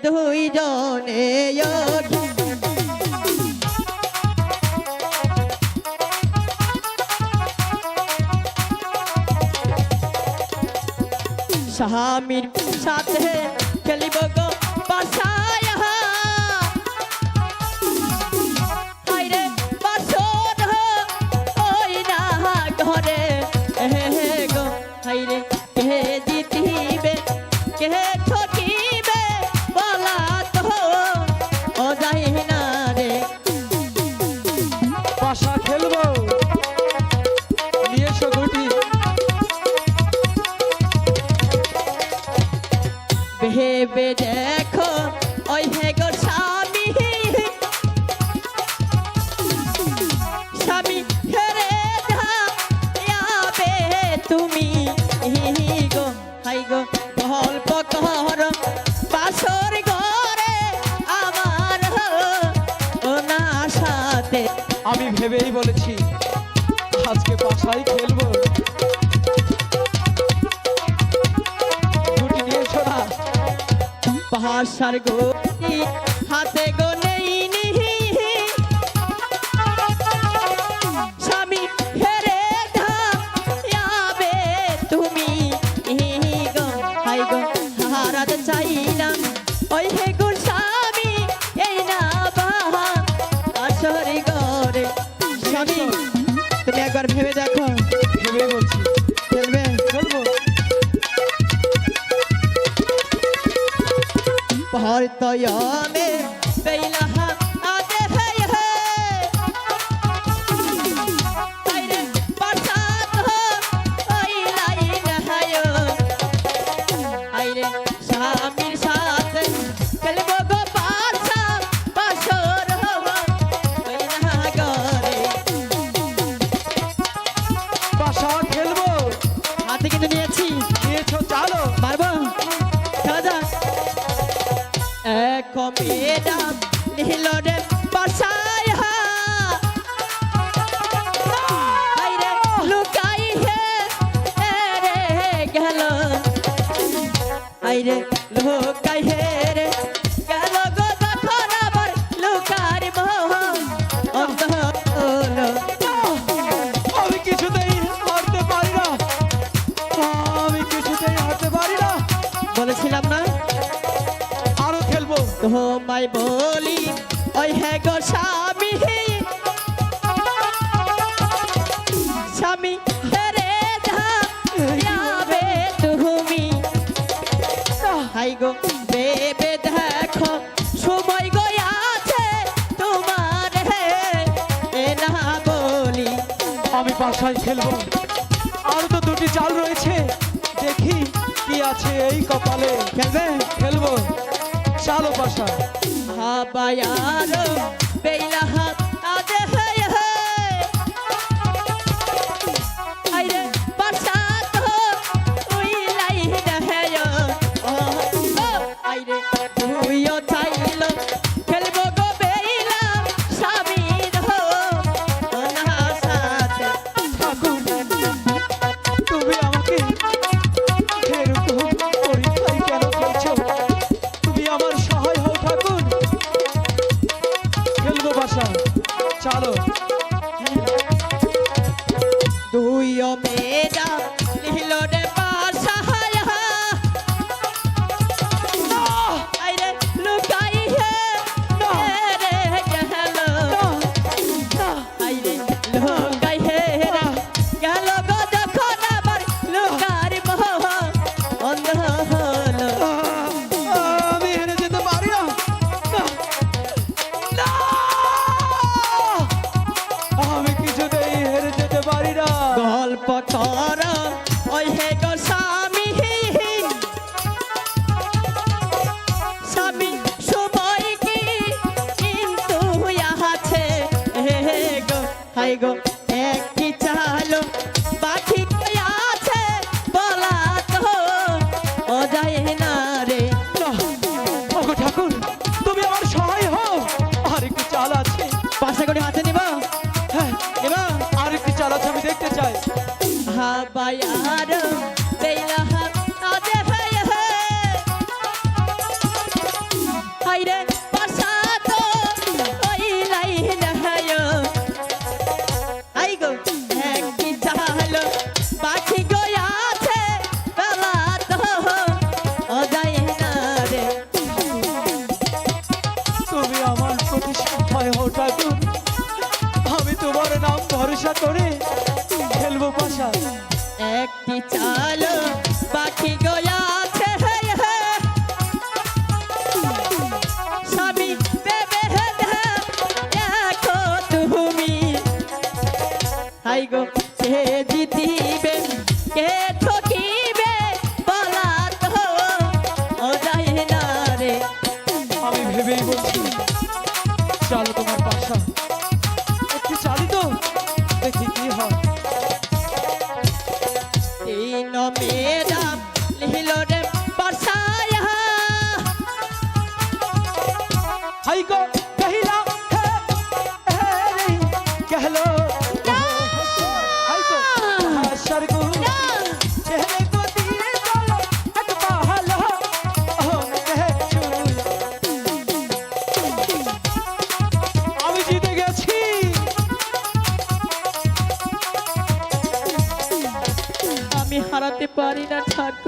দুইজনে স্বামীর সাথে খেলিব গো বাসায় হাইরে বাসন ওই না ঘরে হে গো হাইরে কে জিতিবে কে ঠকিবে বলা তো ও যাই না রে বাসা খেলবো নিয়ে এসো ঘটি ভেবে দেখো ওই হে গো স্বামী স্বামী হেরে যাবে তুমি গো হাই গো গল্প কর বাসর ঘরে আমার না সাথে আমি ভেবেই বলেছি আজকে বাসায় খেলবো ঘটি নিয়ে এসো না বাসার গতি হাতে গো নেই স্বামী হেরে যাবে তুমি গো হাই গো হারাতে চাইলাম ওই হে গো স্বামী এই না বাসর ঘরে স্বামী তুমি একবার ভেবে দেখো ভেবে বলছি খেলবে খেলবো পহরতয়মে বেইলাহা আদে হে হে আইরে বাসাত ওই লাইন হায় আইরে স্বামীর সাথে খেলব গো বাসা বাসর ওই না ঘরে বাসা খেলবো হাতে কিন্তু নিয়েছি নিয়েছো চালো পারবো খেলা যাক এক মেয়েরাম নীল রে বাসায় হাইরে লুকাই হে রে গেল হাইরে লুকাই হে রে গেল গো তখন আবার লুকার মোহ অন্ত হলো আমি কিছুতেই হারতে পারি না আমি কিছুতেই হারতে পারি না বলেছিলাম না আরো খেলবো তোমায় বলি ওই হে গো স্বামী স্বামী হেরে যাবে তুমি হাই গো বেবে দেখো সময় গো আছে তোমার হে এ না বলি আমি বাসায় খেলবো আরো তো দুটি চাল রয়েছে দেখি কি আছে এই কপালে খেলবে খেলবো চালো বাসা হাবায়ার বেইলা হাত আদে হে হে আইরে বাসাত ওই লাইন হে ও আইরে তুইও চাইল খেলবো গো বেইলা স্বামীর হো না সাথে ঠাকুর তুমি আমাকে এরকম পরীক্ষায় কেন ফেলছো তুমি আমার সহায় হও ঠাকুর খেলবো বাসা চালো দুইও মেয়েরা লিহিল রে বাসায় আইরে লুকাই হে রে গেল আইরে লুকাই হে রে গেল গো যখন আবার লুকার মোহ অন্ধ হলো আমি হেরে যেতে পারি না না! আমি কিছুতেই হেরে যেতে পারি না গল্প কর ওই হে গো স্বামী স্বামী সময় কি কিন্তু আছে হে গো হাই গো একটি চালো বাকি আছে বলা তো ও যায় না রে না! ওগো ঠাকুর তুমি আমার সহায় হও আর একটু চাল আছে পাশে করে হাতে নিব হ্যাঁ নিব আর একটু চাল আছে আমি দেখতে চাই হাবায়ার বেইলা হাত আদে হে হে जाम लिहिलो रे बरसाया हाय गो कहिला हे रे कहलो हाय गो सरगु चेहरे को दिए चलो एक बहलो ओ कहचू আমি জিতে গেছি আমি হারাতে পারি না ঠাকুর।